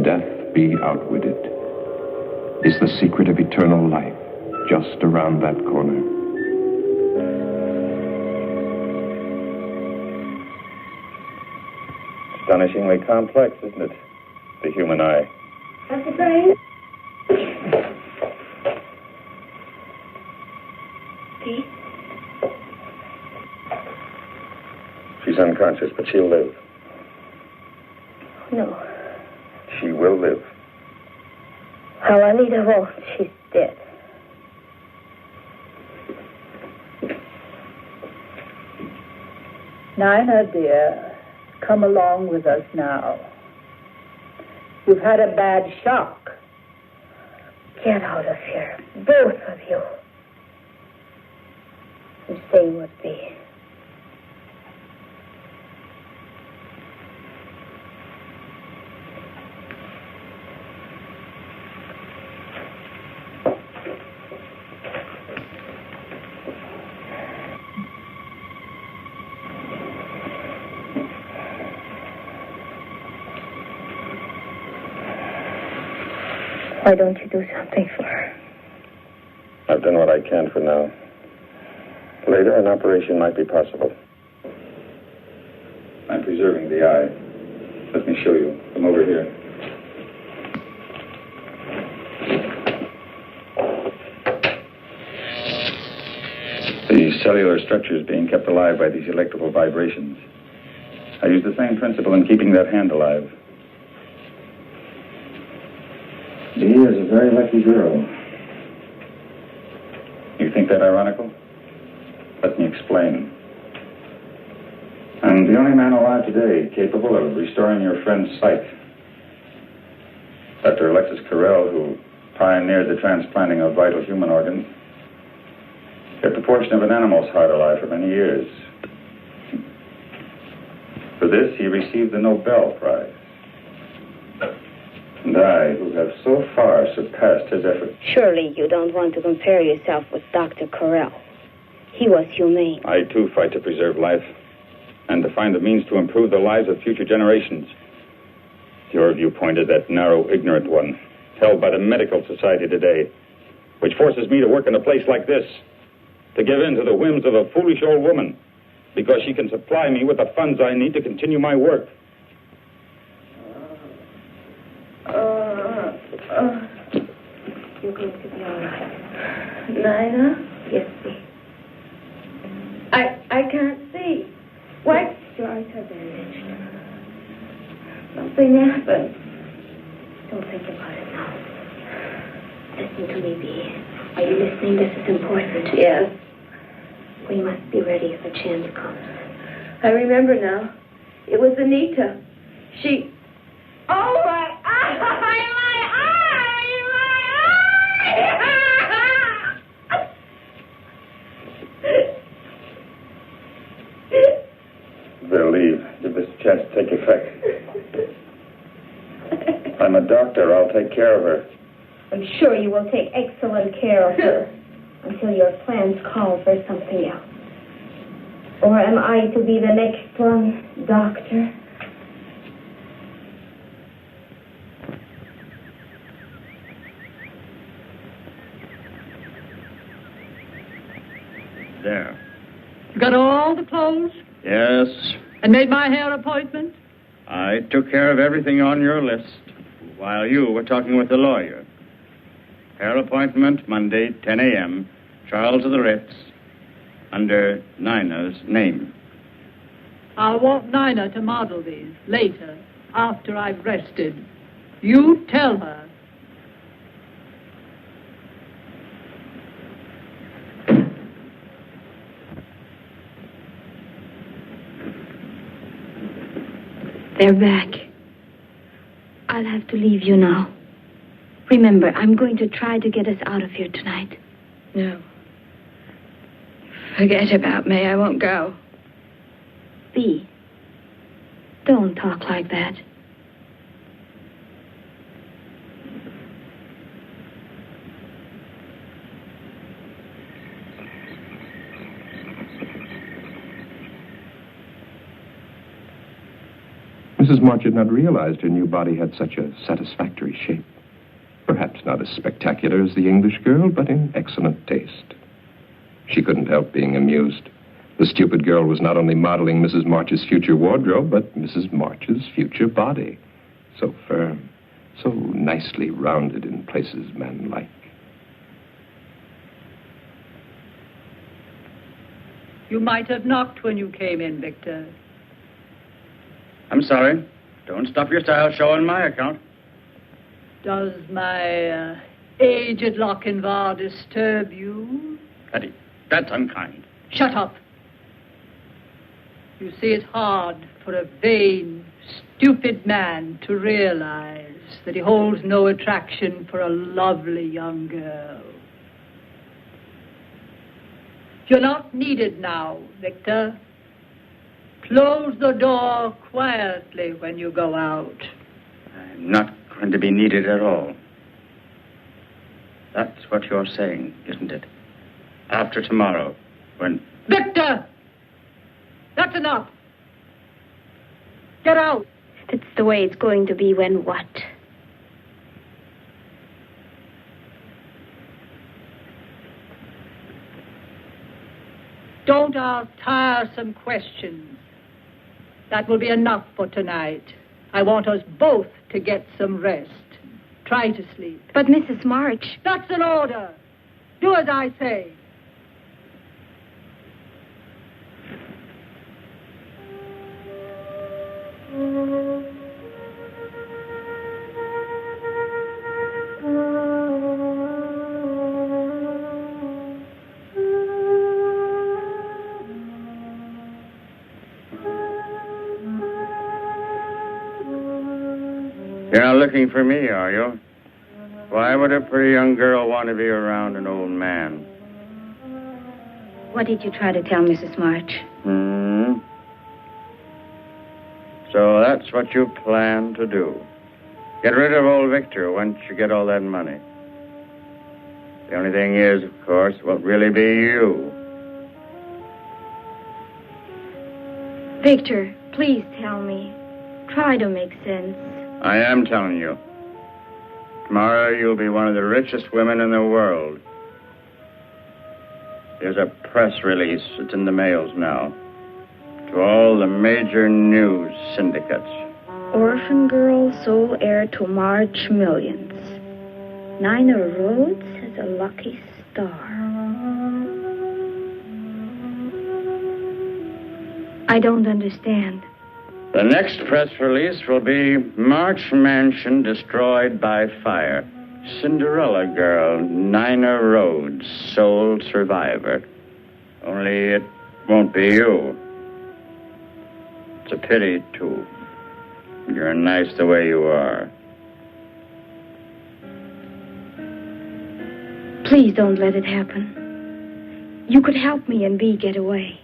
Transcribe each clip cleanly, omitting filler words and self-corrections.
death be outwitted? Is the secret of eternal life just around that corner? Astonishingly complex, isn't it? The human eye. Dr. Brain? Pete? She's unconscious, but she'll live. No. She will live. Oh, Anita won't. She's dead. Nina, dear, come along with us now. You've had a bad shock. Get out of here, both of you. And say what be. Why don't you do something for her? I've done what I can for now. Later, an operation might be possible. I'm preserving the eye. Let me show you. Come over here. The cellular structure is being kept alive by these electrical vibrations. I use the same principle in keeping that hand alive. Dee is a very lucky girl. You think that ironical? Let me explain. I'm the only man alive today capable of restoring your friend's sight. Dr. Alexis Carrel, who pioneered the transplanting of vital human organs, kept a portion of an animal's heart alive for many years. For this, he received the Nobel Prize. And I, who have so far surpassed his efforts. Surely you don't want to compare yourself with Dr. Carrel. He was humane. I, too, fight to preserve life and to find the means to improve the lives of future generations. Your viewpoint is that narrow, ignorant one, held by the medical society today, which forces me to work in a place like this, to give in to the whims of a foolish old woman, because she can supply me with the funds I need to continue my work. You're going to be all right. Nina? Yes, dear. I can't see. What? Your eyes are bandaged. Something happened. Don't think about it now. Listen to me, Bee. Are you listening? This is important. Yes. We must be ready if a chance comes. I remember now. It was Anita. She... Oh, my eye! My eye! They'll leave. Give this chance to take effect. I'm a doctor. I'll take care of her. I'm sure you will take excellent care of her until your plans call for something else. Or am I to be the next one, doctor? There. You got all the clothes Yes, and made my hair appointment? I took care of everything on your list while you were talking with the lawyer. Hair appointment Monday, 10 a.m., Charles of the Ritz, under Nina's name. I'll want Nina to model these later, after I've rested. You tell her. They're back. I'll have to leave you now. Remember, I'm going to try to get us out of here tonight. No. Forget about me. I won't go. Bee, don't talk like that. Mrs. March had not realized her new body had such a satisfactory shape. Perhaps not as spectacular as the English girl, but in excellent taste. She couldn't help being amused. The stupid girl was not only modeling Mrs. March's future wardrobe, but Mrs. March's future body. So firm, so nicely rounded in places men like. You might have knocked when you came in, Victor. I'm sorry. Don't stop your style show on my account. Does my aged Lochinvar disturb you? Hetty, that's unkind. Shut up. You see, it's hard for a vain, stupid man to realize that he holds no attraction for a lovely young girl. You're not needed now, Victor. Close the door quietly when you go out. I'm not going to be needed at all. That's what you're saying, isn't it? After tomorrow, when... Victor! That's enough. Get out. That's the way it's going to be when what? Don't ask tiresome questions. That will be enough for tonight. I want us both to get some rest. Try to sleep. But Mrs. March... That's an order. Do as I say. You're not looking for me, are you? Why would a pretty young girl want to be around an old man? What did you try to tell Mrs. March? So that's what you plan to do. Get rid of old Victor once you get all that money. The only thing is, of course, it won't really be you. Victor, please tell me. Try to make sense. I am telling you. Tomorrow you'll be one of the richest women in the world. There's a press release. It's in the mails now. To all the major news syndicates. Orphan girl, sole heir to March millions. Nina Rhodes has a lucky star. I don't understand. The next press release will be March Mansion destroyed by fire. Cinderella girl, Nina Rhodes, sole survivor. Only it won't be you. It's a pity, too. You're nice the way you are. Please don't let it happen. You could help me and Bea get away.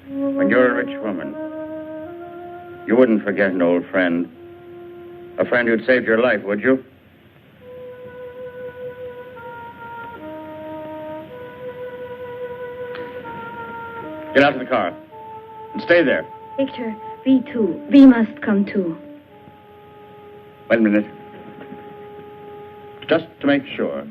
When you're a rich woman, you wouldn't forget an old friend. A friend who'd saved your life, would you? Get out of the car. And stay there. Victor, Bea too. Bea must come too. Wait a minute. Just to make sure.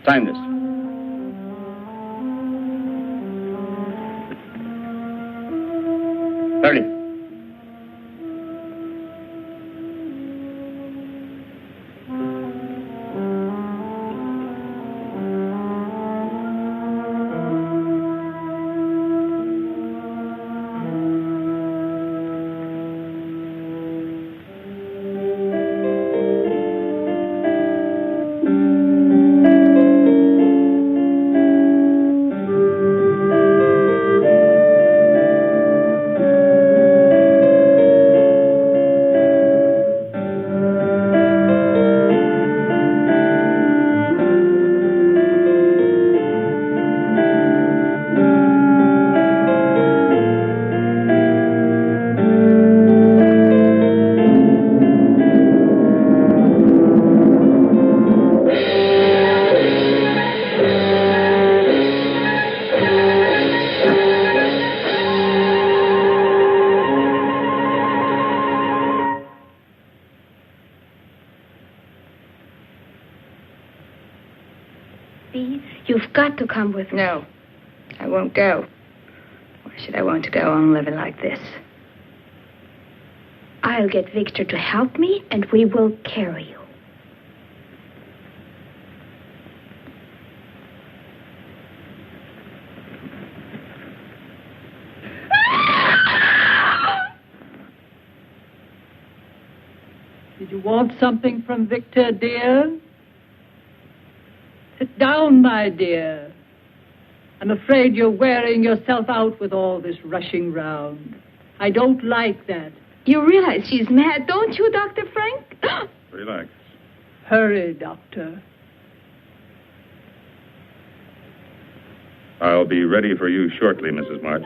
Sign this. Hurry. please? You've got to come with me. No, I won't go. Why should I want to go on living like this? I'll get Victor to help me, and we will carry you. Did you want something from Victor, dear? Sit down, my dear. I'm afraid you're wearing yourself out with all this rushing round. I don't like that. You realize she's mad, don't you, Dr. Frank? Relax. Hurry, Doctor. I'll be ready for you shortly, Mrs. March.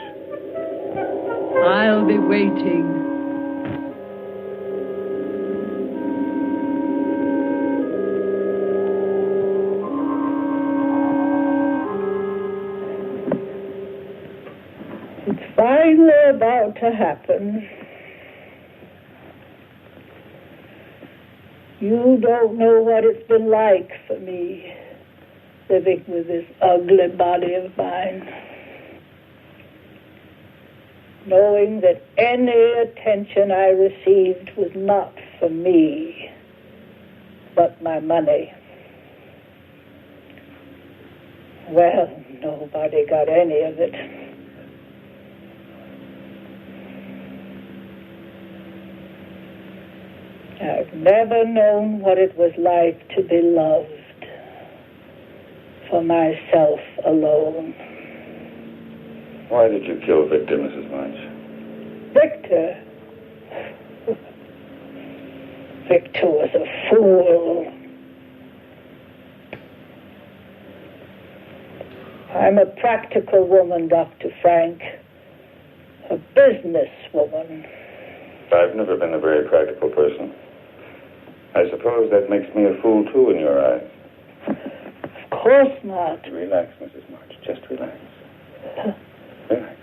I'll be waiting. It's finally about to happen. You don't know what it's been like for me, living with this ugly body of mine. Knowing that any attention I received was not for me, but my money. Well, nobody got any of it. I've never known what it was like to be loved for myself alone. Why did you kill Victor, Mrs. March? Victor? Victor was a fool. I'm a practical woman, Dr. Frank. A business woman. I've never been a very practical person. I suppose that makes me a fool, too, in your eyes. Of course not. Relax, Mrs. March. Just relax. Relax.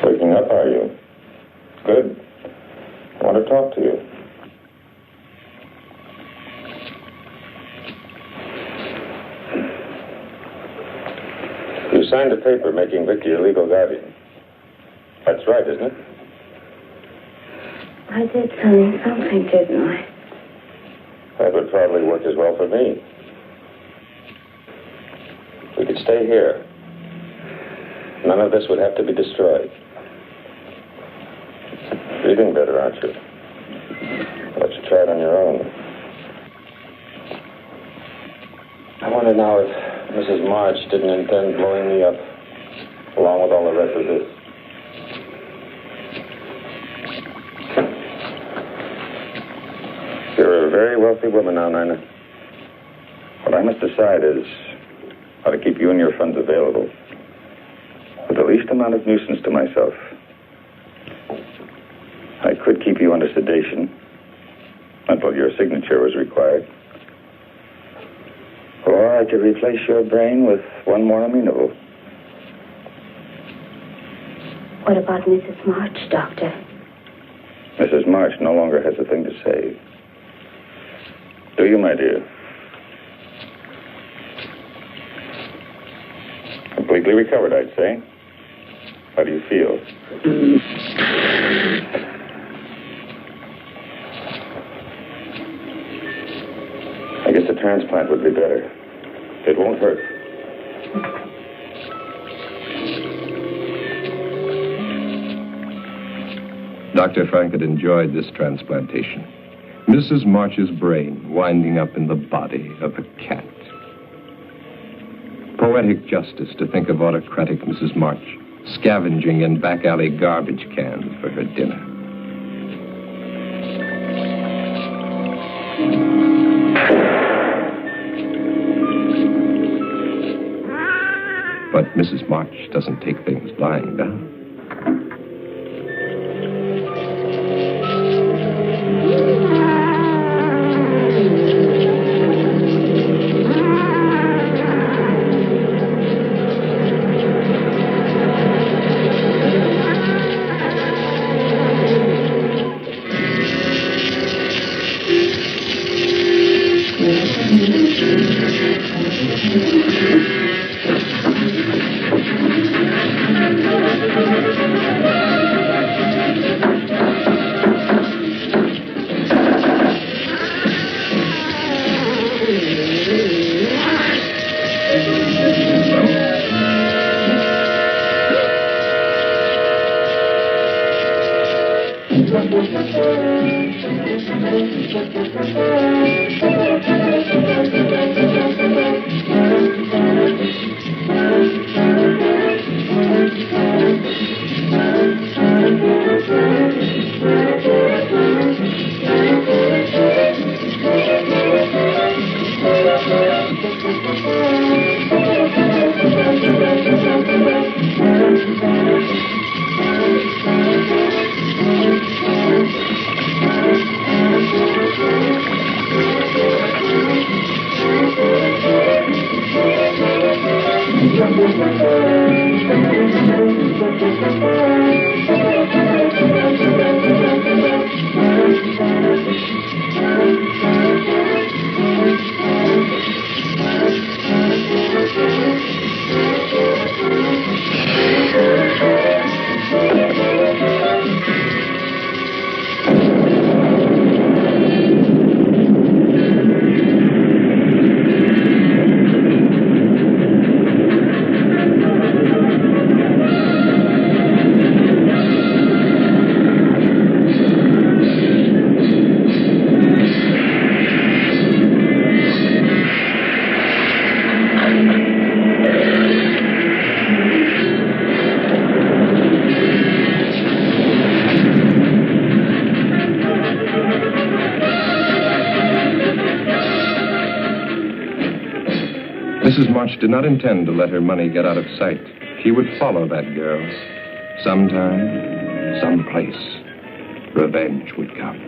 Waking up, are you? Good. I want to talk to you. You signed a paper making Victor your legal guardian. That's right, isn't it? I did sign something, didn't I? That would probably work as well for me. We could stay here. None of this would have to be destroyed. Breathing better, aren't you? I'll let you try it on your own. I wonder now if Mrs. March didn't intend blowing me up, along with all the rest of this. You're a very wealthy woman now, Nina. What I must decide is how to keep you and your funds available with the least amount of nuisance to myself. I could keep you under sedation until your signature was required. Or I could replace your brain with one more amenable. What about Mrs. March, Doctor? Mrs. March no longer has a thing to say. Do you, my dear? Completely recovered, I'd say. How do you feel? I guess a transplant would be better. It won't hurt. Dr. Frank had enjoyed this transplantation. Mrs. March's brain winding up in the body of a cat. Poetic justice to think of autocratic Mrs. March scavenging in back alley garbage cans for her dinner. But Mrs. March doesn't take things lying down. Mrs. March did not intend to let her money get out of sight. She would follow that girl. Sometime, someplace, revenge would come.